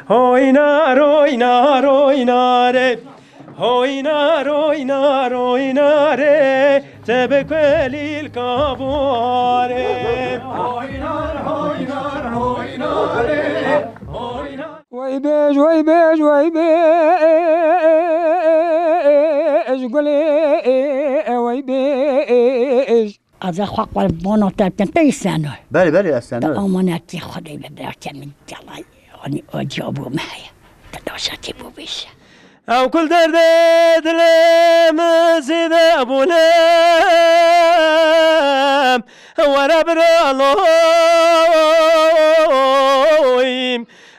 هوینا روینا روینا ره هوینا روینا روینا ره تب کلیل کابواره هوینا هوینا هوینا ره وای بیج وای بیج وای بیج گلی وای بیج از خواهر بانات تیسانه بله اصلا آمانتی خدای ببرد من جلای آنی آجابو مهیا تداشتی بو بیشه او كل درد دلم زيد ابولم ورا برالويم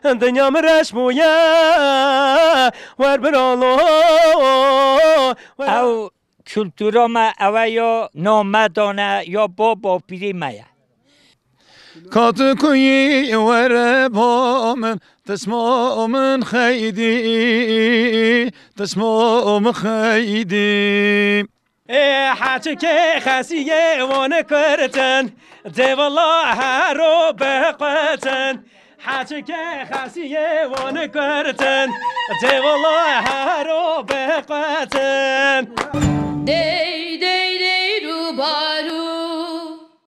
الدنيا مرش مويا ور برالو او کلتورا ما او یا نامدانه یا بابا پیری مایه کات کوی ور بامن تسمام خیدی تسمام خیدی حاجك خاسية وانا كرتن دي والله هارو بقتن حاجك خاسية وانا كرتن دي والله هارو بقتن